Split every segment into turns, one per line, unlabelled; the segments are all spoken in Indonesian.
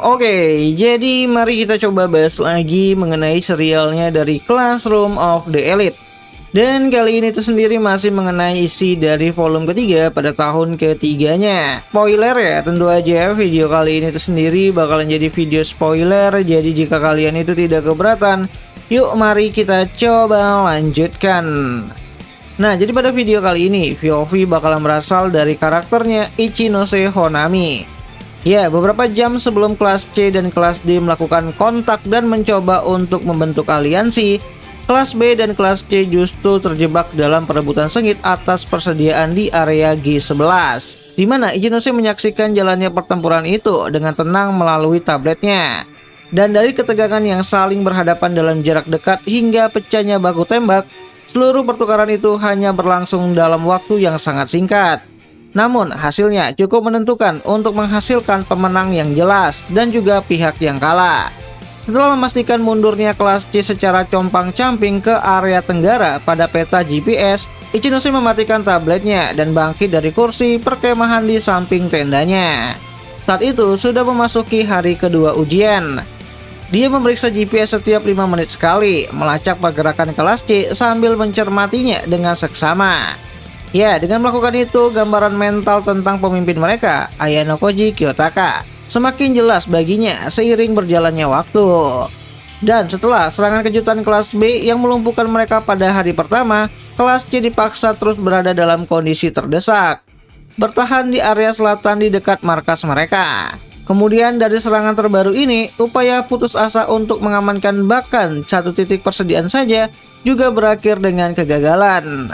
Oke, jadi mari kita coba bahas lagi mengenai serialnya dari Classroom of the Elite. Dan kali ini tuh sendiri masih mengenai isi dari volume ketiga pada tahun ketiganya. Spoiler ya, tentu aja video kali ini tuh sendiri bakalan jadi video spoiler. Jadi jika kalian itu tidak keberatan, yuk mari kita coba lanjutkan. Nah, jadi pada video kali ini POV bakalan berasal dari karakternya Ichinose Honami. Ya, beberapa jam sebelum kelas C dan kelas D melakukan kontak dan mencoba untuk membentuk aliansi, kelas B dan kelas C justru terjebak dalam perebutan sengit atas persediaan di area G11, di mana Ichinose menyaksikan jalannya pertempuran itu dengan tenang melalui tabletnya. Dan dari ketegangan yang saling berhadapan dalam jarak dekat hingga pecahnya baku tembak, seluruh pertukaran itu hanya berlangsung dalam waktu yang sangat singkat. Namun hasilnya cukup menentukan untuk menghasilkan pemenang yang jelas dan juga pihak yang kalah. Setelah memastikan mundurnya kelas C secara compang-camping ke area tenggara pada peta GPS, Ichinose mematikan tabletnya dan bangkit dari kursi perkemahan di samping tendanya. Saat itu sudah memasuki hari kedua ujian. Dia memeriksa GPS setiap 5 menit sekali, melacak pergerakan kelas C sambil mencermatinya dengan seksama. Ya, dengan melakukan itu, gambaran mental tentang pemimpin mereka, Ayano Koji Kiyotaka, semakin jelas baginya seiring berjalannya waktu. Dan setelah serangan kejutan kelas B yang melumpuhkan mereka pada hari pertama, kelas C dipaksa terus berada dalam kondisi terdesak, bertahan di area selatan di dekat markas mereka. Kemudian dari serangan terbaru ini, upaya putus asa untuk mengamankan bahkan satu titik persediaan saja juga berakhir dengan kegagalan.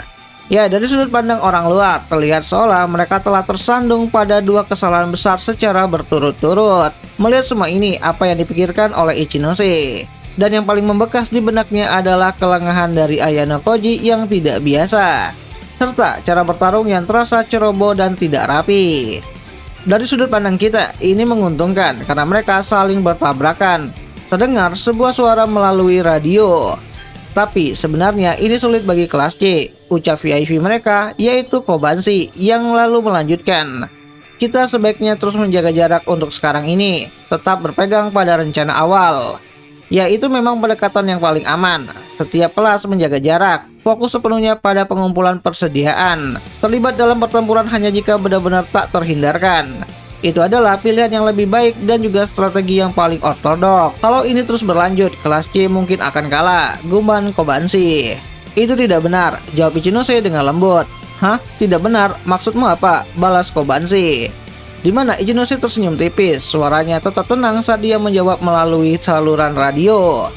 Ya, dari sudut pandang orang luar, terlihat seolah mereka telah tersandung pada dua kesalahan besar secara berturut-turut. Melihat semua ini, apa yang dipikirkan oleh Ichinose? Dan yang paling membekas di benaknya adalah kelengahan dari Ayano Koji yang tidak biasa, serta cara bertarung yang terasa ceroboh dan tidak rapi. Dari sudut pandang kita, ini menguntungkan karena mereka saling bertabrakan. Terdengar sebuah suara melalui radio. Tapi sebenarnya ini sulit bagi kelas C, ucap VIP mereka, yaitu Kobanshi, yang lalu melanjutkan. Kita sebaiknya terus menjaga jarak untuk sekarang ini, tetap berpegang pada rencana awal. Ya, itu memang pendekatan yang paling aman. Setiap kelas menjaga jarak, fokus sepenuhnya pada pengumpulan persediaan. Terlibat dalam pertempuran hanya jika benar-benar tak terhindarkan. Itu adalah pilihan yang lebih baik dan juga strategi yang paling ortodok. Kalau ini terus berlanjut, kelas C mungkin akan kalah, gumam Kobanshi. Itu tidak benar, jawab Ichinose dengan lembut. Hah? Tidak benar? Maksudmu apa? Balas Kobanshi. Di mana Ichinose tersenyum tipis, suaranya tetap tenang saat dia menjawab melalui saluran radio.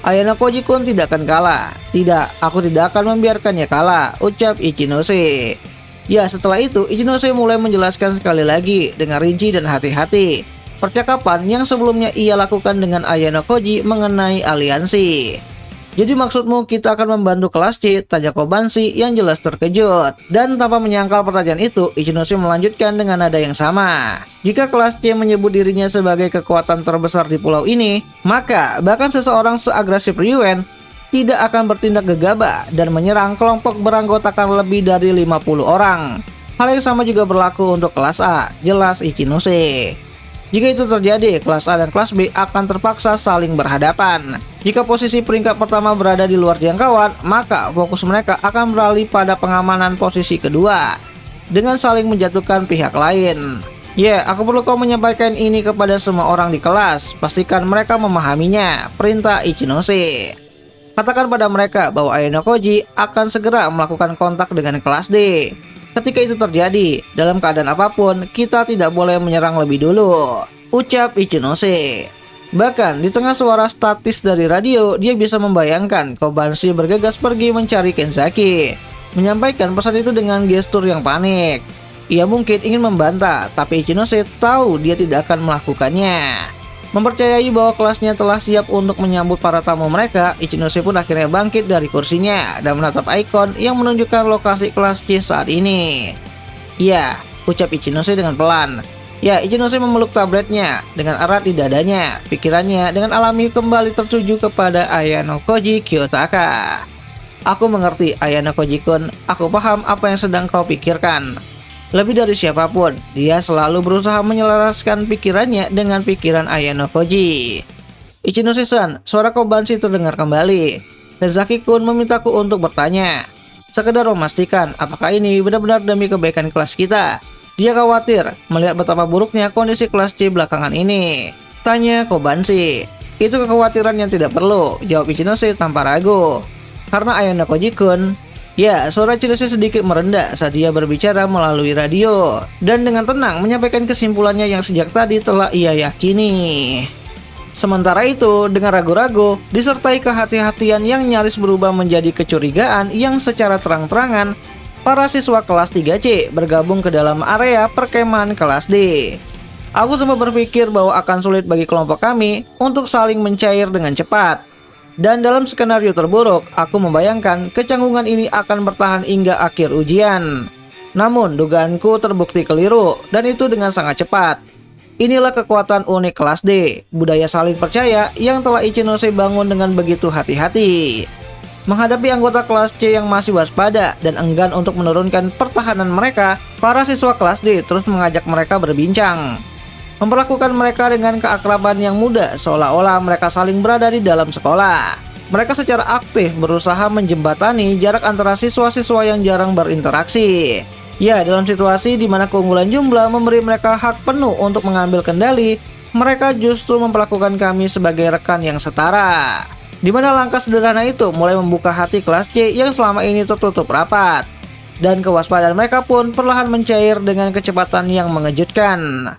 Ayano Koji-kun tidak akan kalah. Tidak, aku tidak akan membiarkannya kalah, ucap Ichinose. Ya, setelah itu Ichinose mulai menjelaskan sekali lagi dengan rinci dan hati-hati percakapan yang sebelumnya ia lakukan dengan Ayano Koji mengenai aliansi. Jadi maksudmu kita akan membantu kelas C, tanya Kobanshi yang jelas terkejut. Dan tanpa menyangkal pertanyaan itu, Ichinose melanjutkan dengan nada yang sama. Jika kelas C menyebut dirinya sebagai kekuatan terbesar di pulau ini, maka bahkan seseorang seagresif Ryuen tidak akan bertindak gegabah dan menyerang kelompok beranggotakan lebih dari 50 orang. Hal yang sama juga berlaku untuk kelas A, jelas Ichinose. Jika itu terjadi, kelas A dan kelas B akan terpaksa saling berhadapan. Jika posisi peringkat pertama berada di luar jangkauan, maka fokus mereka akan beralih pada pengamanan posisi kedua dengan saling menjatuhkan pihak lain. Ya, aku perlu kau menyampaikan ini kepada semua orang di kelas. Pastikan mereka memahaminya, perintah Ichinose. Katakan pada mereka bahwa Ayano Koji akan segera melakukan kontak dengan kelas D. Ketika itu terjadi, dalam keadaan apapun, kita tidak boleh menyerang lebih dulu, ucap Ichinose. Bahkan di tengah suara statis dari radio, dia bisa membayangkan Kobanshi bergegas pergi mencari Kenzaki, menyampaikan pesan itu dengan gestur yang panik. Ia mungkin ingin membantah, tapi Ichinose tahu dia tidak akan melakukannya. Mempercayai bahwa kelasnya telah siap untuk menyambut para tamu mereka, Ichinose pun akhirnya bangkit dari kursinya dan menatap ikon yang menunjukkan lokasi kelas C saat ini. Ya, ucap Ichinose dengan pelan. Ya, Ichinose memeluk tabletnya dengan erat di dadanya. Pikirannya dengan alami kembali tertuju kepada Ayano Koji Kiyotaka. Aku mengerti, Ayano Koji-kun. Aku paham apa yang sedang kau pikirkan. Lebih dari siapapun, dia selalu berusaha menyelaraskan pikirannya dengan pikiran Ayano Koji. Ichinose-san, suara Kobayashi terdengar kembali. Tezaki-kun memintaku untuk bertanya. Sekedar memastikan apakah ini benar-benar demi kebaikan kelas kita. Dia khawatir melihat betapa buruknya kondisi kelas C belakangan ini. Tanya Kobayashi. Itu kekhawatiran yang tidak perlu, jawab Ichinose tanpa ragu. Karena Ayano Koji-kun. Ya, suara Ichinose sedikit merendah saat dia berbicara melalui radio. Dan dengan tenang menyampaikan kesimpulannya yang sejak tadi telah ia yakini. Sementara itu, dengan ragu-ragu, disertai kehati-hatian yang nyaris berubah menjadi kecurigaan yang secara terang-terangan, para siswa kelas 3C bergabung ke dalam area perkemahan kelas D. Aku sempat berpikir bahwa akan sulit bagi kelompok kami untuk saling mencair dengan cepat. Dan dalam skenario terburuk, aku membayangkan kecanggungan ini akan bertahan hingga akhir ujian. Namun, dugaanku terbukti keliru, dan itu dengan sangat cepat. Inilah kekuatan unik kelas D, budaya saling percaya yang telah Ichinose bangun dengan begitu hati-hati. Menghadapi anggota kelas C yang masih waspada dan enggan untuk menurunkan pertahanan mereka, para siswa kelas D terus mengajak mereka berbincang. Memperlakukan mereka dengan keakraban yang mudah seolah-olah mereka saling berada di dalam sekolah. Mereka secara aktif berusaha menjembatani jarak antara siswa-siswa yang jarang berinteraksi. Ya, dalam situasi di mana keunggulan jumlah memberi mereka hak penuh untuk mengambil kendali, mereka justru memperlakukan kami sebagai rekan yang setara. Di mana langkah sederhana itu mulai membuka hati kelas C yang selama ini tertutup rapat. Dan kewaspadaan mereka pun perlahan mencair dengan kecepatan yang mengejutkan.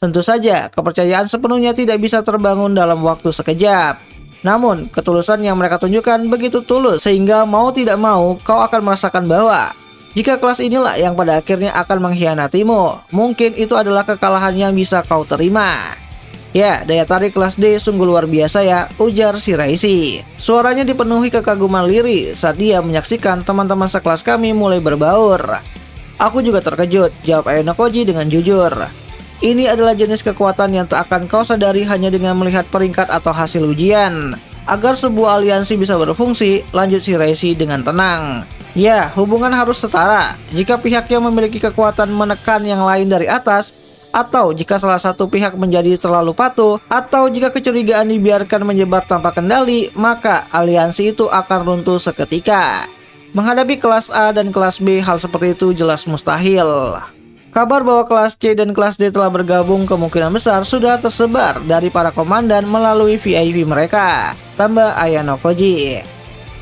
Tentu saja, kepercayaan sepenuhnya tidak bisa terbangun dalam waktu sekejap. Namun, ketulusan yang mereka tunjukkan begitu tulus sehingga mau tidak mau kau akan merasakan bahwa jika kelas inilah yang pada akhirnya akan mengkhianatimu, mungkin itu adalah kekalahan yang bisa kau terima. Ya, daya tarik kelas D sungguh luar biasa ya, ujar Shiraishi. Suaranya dipenuhi kekaguman lirih saat dia menyaksikan teman-teman sekelas kami mulai berbaur. Aku juga terkejut, jawab Ayano Koji dengan jujur. Ini adalah jenis kekuatan yang tak akan kau sadari hanya dengan melihat peringkat atau hasil ujian. Agar sebuah aliansi bisa berfungsi, lanjut Shiraishi dengan tenang. Ya, hubungan harus setara. Jika pihak yang memiliki kekuatan menekan yang lain dari atas, atau jika salah satu pihak menjadi terlalu patuh, atau jika kecurigaan dibiarkan menyebar tanpa kendali, maka aliansi itu akan runtuh seketika. Menghadapi kelas A dan kelas B, hal seperti itu jelas mustahil. Kabar bahwa kelas C dan kelas D telah bergabung kemungkinan besar sudah tersebar dari para komandan melalui VIP mereka, tambah Ayano Koji.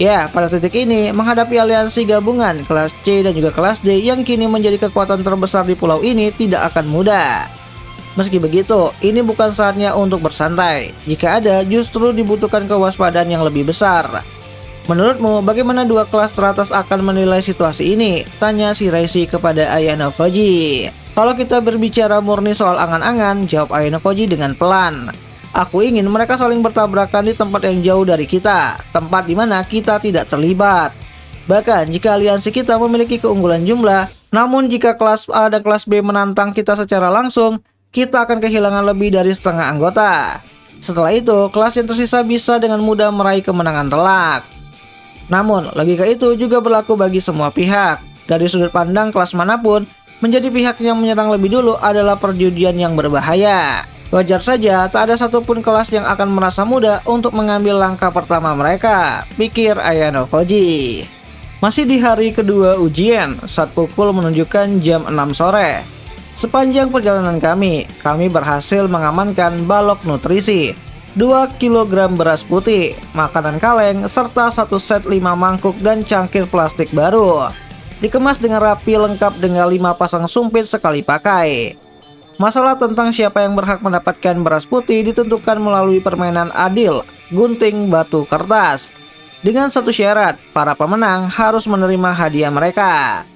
Ya, pada titik ini, menghadapi aliansi gabungan kelas C dan juga kelas D yang kini menjadi kekuatan terbesar di pulau ini tidak akan mudah. Meski begitu, ini bukan saatnya untuk bersantai. Jika ada, justru dibutuhkan kewaspadaan yang lebih besar. Menurutmu, bagaimana dua kelas teratas akan menilai situasi ini? Tanya Shiraishi kepada Ayano Koji. Kalau kita berbicara murni soal angan-angan, jawab Ayano Koji dengan pelan. Aku ingin mereka saling bertabrakan di tempat yang jauh dari kita, tempat di mana kita tidak terlibat. Bahkan jika aliansi kita memiliki keunggulan jumlah, namun jika kelas A dan kelas B menantang kita secara langsung, kita akan kehilangan lebih dari setengah anggota. Setelah itu, kelas yang tersisa bisa dengan mudah meraih kemenangan telak. Namun, logika itu juga berlaku bagi semua pihak. Dari sudut pandang kelas manapun, menjadi pihak yang menyerang lebih dulu adalah perjudian yang berbahaya. Wajar saja tak ada satupun kelas yang akan merasa mudah untuk mengambil langkah pertama mereka, pikir Ayano Koji. Masih di hari kedua ujian, saat pukul menunjukkan jam 6 sore. Sepanjang perjalanan kami berhasil mengamankan balok nutrisi, 2 kg beras putih, makanan kaleng, serta 1 set 5 mangkuk dan cangkir plastik baru. Dikemas dengan rapi lengkap dengan 5 pasang sumpit sekali pakai. Masalah tentang siapa yang berhak mendapatkan beras putih ditentukan melalui permainan adil, gunting batu kertas. Dengan satu syarat, para pemenang harus menerima hadiah mereka.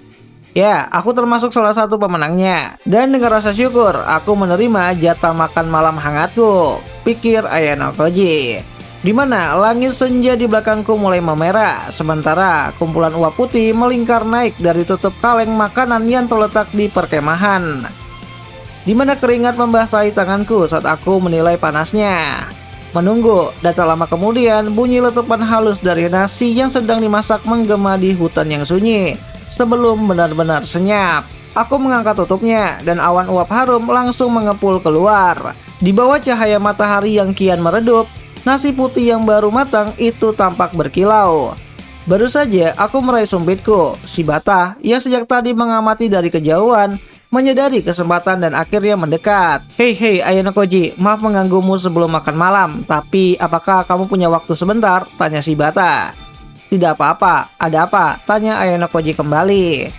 Ya, aku termasuk salah satu pemenangnya. Dan dengan rasa syukur, aku menerima jatah makan malam hangatku, pikir Ayano Koji. Di mana langit senja di belakangku mulai memerah, sementara kumpulan uap putih melingkar naik dari tutup kaleng makanan yang terletak di perkemahan. Di mana keringat membasahi tanganku saat aku menilai panasnya. Menunggu, dan tak lama kemudian bunyi letupan halus dari nasi yang sedang dimasak menggema di hutan yang sunyi sebelum benar-benar senyap. Aku mengangkat tutupnya dan awan uap harum langsung mengepul keluar. Di bawah cahaya matahari yang kian meredup, nasi putih yang baru matang itu tampak berkilau. Baru saja aku meraih sumpitku, si Bata yang sejak tadi mengamati dari kejauhan menyadari kesempatan dan akhirnya mendekat. Hei Ayano Koji, maaf mengganggumu sebelum makan malam, tapi apakah kamu punya waktu sebentar? Tanya si Bata. Tidak apa-apa, ada apa? Tanya Ayano Koji kembali.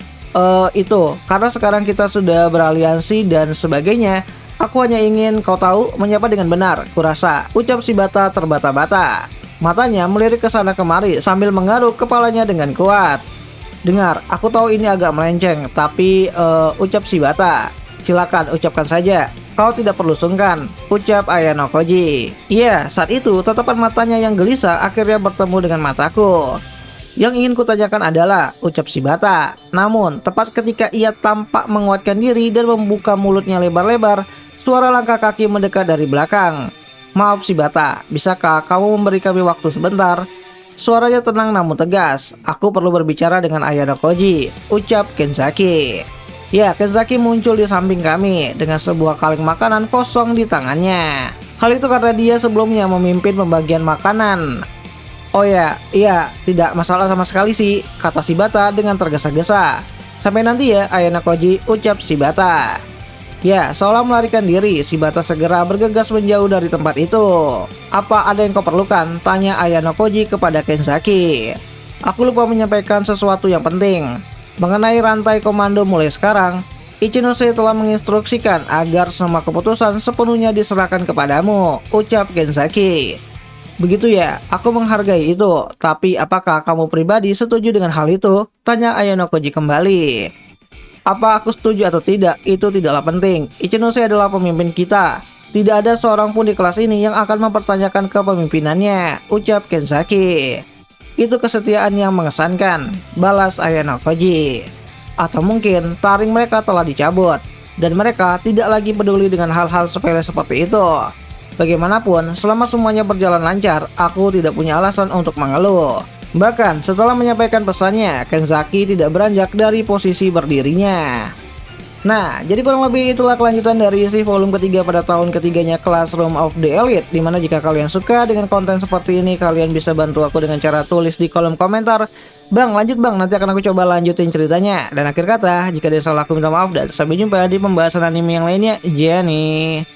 Itu, karena sekarang kita sudah beraliansi dan sebagainya, aku hanya ingin kau tahu menyapa dengan benar, kurasa, ucap si Bata terbata-bata. Matanya melirik ke sana kemari sambil menggaruk kepalanya dengan kuat. Dengar, aku tahu ini agak melenceng, tapi ucap si Bata. Silakan ucapkan saja, kau tidak perlu sungkan, ucap Ayano Koji. Iya, saat itu tatapan matanya yang gelisah akhirnya bertemu dengan mataku. Yang ingin kutanyakan adalah, ucap si Bata. Namun, tepat ketika ia tampak menguatkan diri dan membuka mulutnya lebar-lebar, suara langkah kaki mendekat dari belakang. Maaf si Bata, bisakah kamu memberi kami waktu sebentar? Suaranya tenang namun tegas. Aku perlu berbicara dengan Ayano Koji, ucap Kenzaki. Ya, Kenzaki muncul di samping kami dengan sebuah kaleng makanan kosong di tangannya. Hal itu karena dia sebelumnya memimpin pembagian makanan. Oh ya, iya, tidak masalah sama sekali sih, kata si Bata dengan tergesa-gesa. Sampai nanti ya, Ayano Koji, ucap si Bata. Ya, seolah melarikan diri, si Bata segera bergegas menjauh dari tempat itu. Apa ada yang kau perlukan? Tanya Ayano Koji kepada Kenzaki. Aku lupa menyampaikan sesuatu yang penting. Mengenai rantai komando mulai sekarang, Ichinose telah menginstruksikan agar semua keputusan sepenuhnya diserahkan kepadamu, ucap Kenzaki. Begitu ya, aku menghargai itu. Tapi apakah kamu pribadi setuju dengan hal itu? Tanya Ayano Koji kembali. Apa aku setuju atau tidak, itu tidaklah penting. Ichinose adalah pemimpin kita. Tidak ada seorang pun di kelas ini yang akan mempertanyakan kepemimpinannya, ucap Kenzaki. Itu kesetiaan yang mengesankan, balas Ayano Koji. Atau mungkin taring mereka telah dicabut, dan mereka tidak lagi peduli dengan hal-hal sepele seperti itu. Bagaimanapun, selama semuanya berjalan lancar, aku tidak punya alasan untuk mengeluh. Bahkan, setelah menyampaikan pesannya, Kenzaki tidak beranjak dari posisi berdirinya. Nah, jadi kurang lebih itulah kelanjutan dari isi volume ketiga pada tahun ketiganya Classroom of the Elite. Dimana jika kalian suka dengan konten seperti ini, kalian bisa bantu aku dengan cara tulis di kolom komentar. Bang, lanjut bang, nanti akan aku coba lanjutin ceritanya. Dan akhir kata, jika ada salah aku minta maaf dan sampai jumpa di pembahasan anime yang lainnya. Jenny.